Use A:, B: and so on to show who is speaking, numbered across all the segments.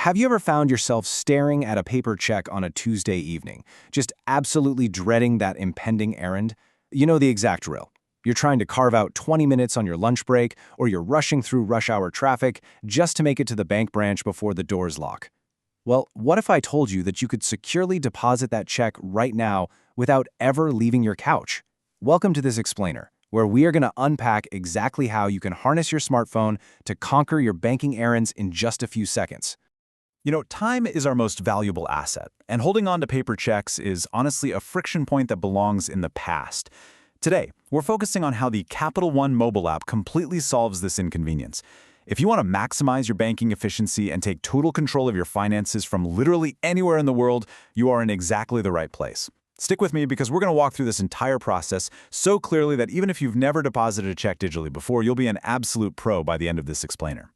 A: have you ever found yourself staring at a paper check on a Tuesday evening, just absolutely dreading that impending errand? You know the exact drill. You're trying to carve out 20 minutes on your lunch break, or you're rushing through rush hour traffic just to make it to the bank branch before the doors lock. Well, what if I told you that you could securely deposit that check right now without ever leaving your couch? Welcome to this explainer, where we are going to unpack exactly how you can harness your smartphone to conquer your banking errands in just a few seconds.
B: You know, time is our most valuable asset, and holding on to paper checks is honestly a friction point that belongs in the past. Today, we're focusing on how the Capital One mobile app completely solves this inconvenience. If you want to maximize your banking efficiency and take total control of your finances from literally anywhere in the world, you are in exactly the right place. Stick with me because we're going to walk through this entire process so clearly that even if you've never deposited a check digitally before, you'll be an absolute pro by the end of this explainer.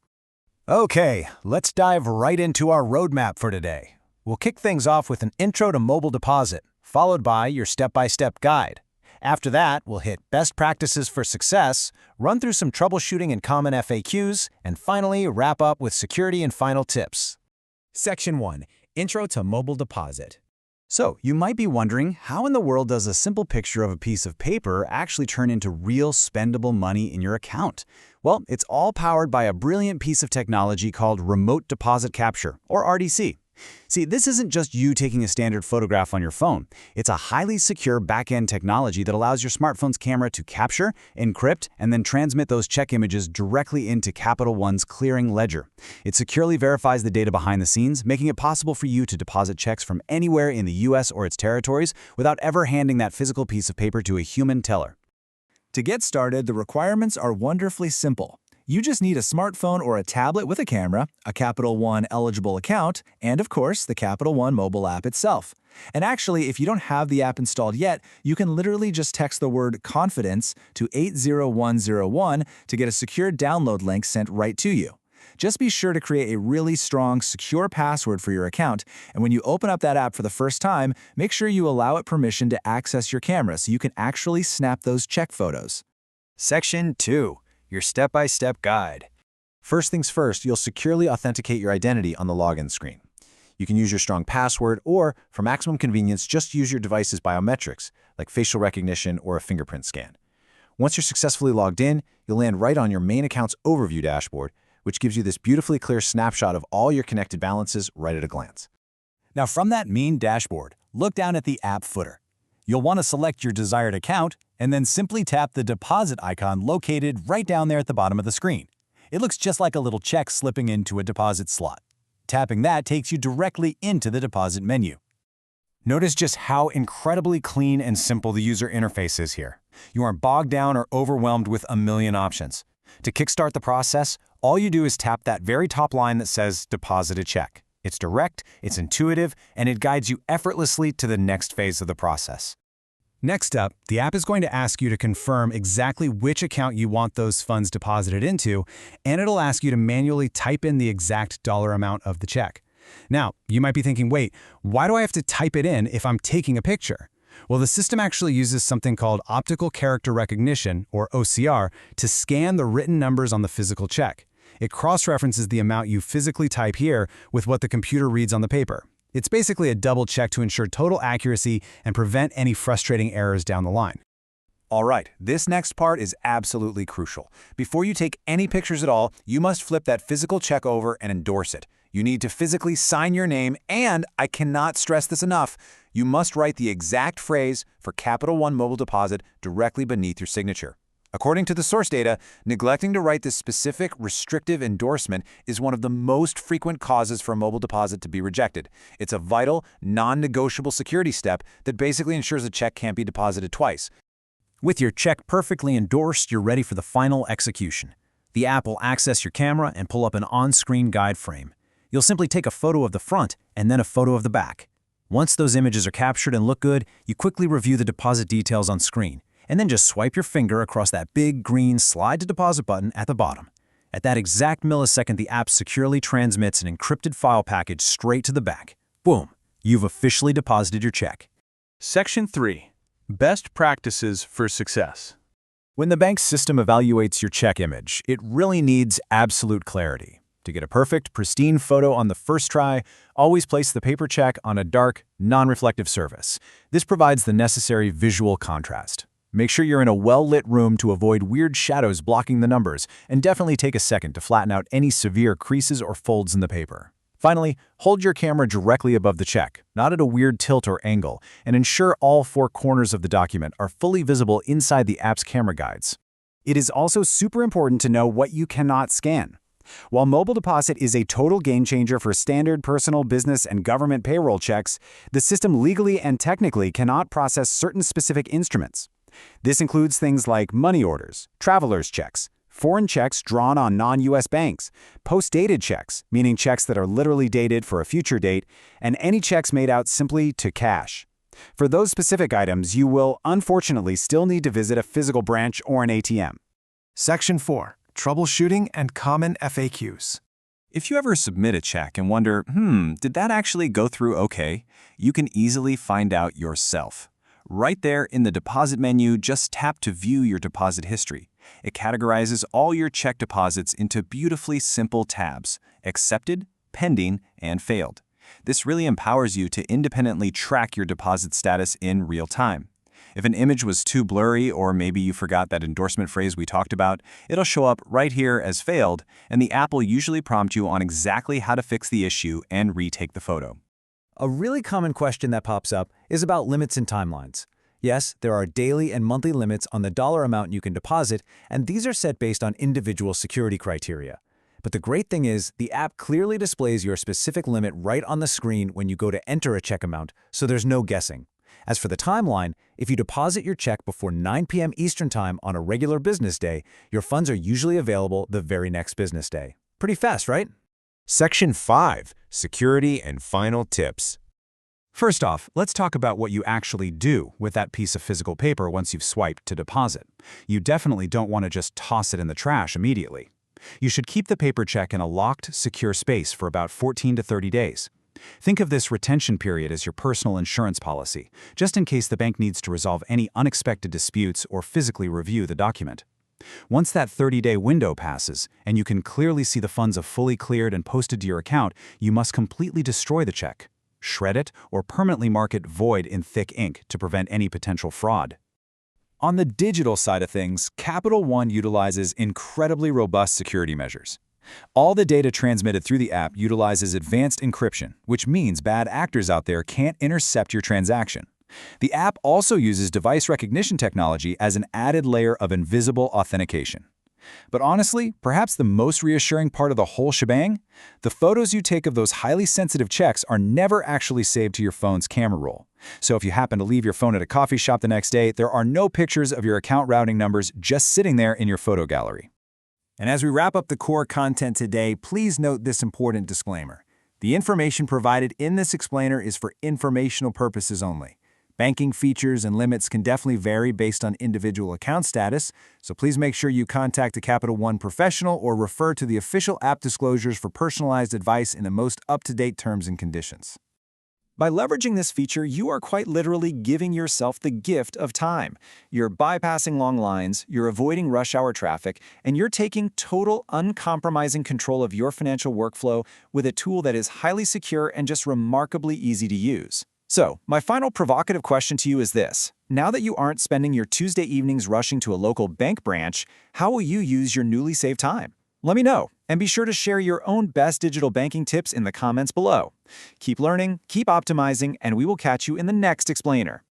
C: Okay, let's dive right into our roadmap for today. We'll kick things off with an intro to mobile deposit, followed by your step-by-step guide. After that, we'll hit best practices for success, run through some troubleshooting and common FAQs, and finally wrap up with security and final tips.
D: Section 1. Intro to Mobile Deposit. So, you might be wondering, how in the world does a simple picture of a piece of paper actually turn into real spendable money in your account? Well, it's all powered by a brilliant piece of technology called Remote Deposit Capture, or RDC. See, this isn't just you taking a standard photograph on your phone. It's a highly secure back-end technology that allows your smartphone's camera to capture, encrypt, and then transmit those check images directly into Capital One's clearing ledger. It securely verifies the data behind the scenes, making it possible for you to deposit checks from anywhere in the US or its territories without ever handing that physical piece of paper to a human teller.
E: To get started, the requirements are wonderfully simple. You just need a smartphone or a tablet with a camera, a Capital One eligible account, and of course, the Capital One mobile app itself. And actually, if you don't have the app installed yet, you can literally just text the word confidence to 80101 to get a secure download link sent right to you. Just be sure to create a really strong, secure password for your account, and when you open up that app for the first time, make sure you allow it permission to access your camera so you can actually snap those check photos.
C: Section 2. Your step-by-step guide. First things first, you'll securely authenticate your identity on the login screen. You can use your strong password or, for maximum convenience, just use your device's biometrics, like facial recognition or a fingerprint scan. Once you're successfully logged in, you'll land right on your main account's overview dashboard, which gives you this beautifully clear snapshot of all your connected balances right at a glance.
D: Now, from that main dashboard, look down at the app footer. You'll want to select your desired account and then simply tap the deposit icon located right down there at the bottom of the screen. It looks just like a little check slipping into a deposit slot. Tapping that takes you directly into the deposit menu. Notice just how incredibly clean and simple the user interface is here. You aren't bogged down or overwhelmed with a million options. To kickstart the process, all you do is tap that very top line that says Deposit a Check. It's direct, it's intuitive, and it guides you effortlessly to the next phase of the process. Next up, the app is going to ask you to confirm exactly which account you want those funds deposited into, and it'll ask you to manually type in the exact dollar amount of the check. Now, you might be thinking, wait, why do I have to type it in if I'm taking a picture? Well, the system actually uses something called optical character recognition, or OCR, to scan the written numbers on the physical check. It cross-references the amount you physically type here with what the computer reads on the paper. It's basically a double check to ensure total accuracy and prevent any frustrating errors down the line.
B: All right, this next part is absolutely crucial. Before you take any pictures at all, you must flip that physical check over and endorse it. You need to physically sign your name, and I cannot stress this enough, you must write the exact phrase for Capital One Mobile Deposit directly beneath your signature. According to the source data, neglecting to write this specific restrictive endorsement is one of the most frequent causes for a mobile deposit to be rejected. It's a vital, non-negotiable security step that basically ensures a check can't be deposited twice.
C: With your check perfectly endorsed, you're ready for the final execution. The app will access your camera and pull up an on-screen guide frame. You'll simply take a photo of the front and then a photo of the back. Once those images are captured and look good, you quickly review the deposit details on screen, and then just swipe your finger across that big green Slide to Deposit button at the bottom. At that exact millisecond, the app securely transmits an encrypted file package straight to the back. Boom! You've officially deposited your check.
F: Section 3. Best Practices for Success.
C: When the bank's system evaluates your check image, it really needs absolute clarity. To get a perfect, pristine photo on the first try, always place the paper check on a dark, non-reflective surface. This provides the necessary visual contrast. Make sure you're in a well-lit room to avoid weird shadows blocking the numbers, and definitely take a second to flatten out any severe creases or folds in the paper. Finally, hold your camera directly above the check, not at a weird tilt or angle, and ensure all 4 corners of the document are fully visible inside the app's camera guides.
B: It is also super important to know what you cannot scan. While mobile deposit is a total game changer for standard personal, business, and government payroll checks, the system legally and technically cannot process certain specific instruments. This includes things like money orders, traveler's checks, foreign checks drawn on non-US banks, post-dated checks, meaning checks that are literally dated for a future date, and any checks made out simply to cash. For those specific items, you will, unfortunately, still need to visit a physical branch or an ATM.
G: Section 4. Troubleshooting and Common FAQs.
A: If you ever submit a check and wonder, did that actually go through okay? You can easily find out yourself. Right there in the deposit menu, just tap to view your deposit history. It categorizes all your check deposits into beautifully simple tabs: accepted, pending, and failed. This really empowers you to independently track your deposit status in real time. If an image was too blurry, or maybe you forgot that endorsement phrase we talked about, it'll show up right here as failed, and the app will usually prompt you on exactly how to fix the issue and retake the photo.
C: A really common question that pops up is about limits and timelines. Yes, there are daily and monthly limits on the dollar amount you can deposit, and these are set based on individual security criteria. But the great thing is, the app clearly displays your specific limit right on the screen when you go to enter a check amount, so there's no guessing. As for the timeline, if you deposit your check before 9 p.m. Eastern Time on a regular business day, your funds are usually available the very next business day. Pretty fast, right?
H: Section 5. Security and Final Tips.
B: First off, let's talk about what you actually do with that piece of physical paper once you've swiped to deposit. You definitely don't want to just toss it in the trash immediately. You should keep the paper check in a locked, secure space for about 14 to 30 days. Think of this retention period as your personal insurance policy, just in case the bank needs to resolve any unexpected disputes or physically review the document. Once that 30-day window passes, and you can clearly see the funds have fully cleared and posted to your account, you must completely destroy the check, shred it, or permanently mark it void in thick ink to prevent any potential fraud.
E: On the digital side of things, Capital One utilizes incredibly robust security measures. All the data transmitted through the app utilizes advanced encryption, which means bad actors out there can't intercept your transaction. The app also uses device recognition technology as an added layer of invisible authentication. But honestly, perhaps the most reassuring part of the whole shebang? The photos you take of those highly sensitive checks are never actually saved to your phone's camera roll. So if you happen to leave your phone at a coffee shop the next day, there are no pictures of your account routing numbers just sitting there in your photo gallery. And as we wrap up the core content today, please note this important disclaimer. The information provided in this explainer is for informational purposes only. Banking features and limits can definitely vary based on individual account status, so please make sure you contact a Capital One professional or refer to the official app disclosures for personalized advice in the most up-to-date terms and conditions. By leveraging this feature, you are quite literally giving yourself the gift of time. You're bypassing long lines, you're avoiding rush hour traffic, and you're taking total, uncompromising control of your financial workflow with a tool that is highly secure and just remarkably easy to use. So, my final provocative question to you is this. Now that you aren't spending your Tuesday evenings rushing to a local bank branch, how will you use your newly saved time? Let me know, and be sure to share your own best digital banking tips in the comments below. Keep learning, keep optimizing, and we will catch you in the next explainer.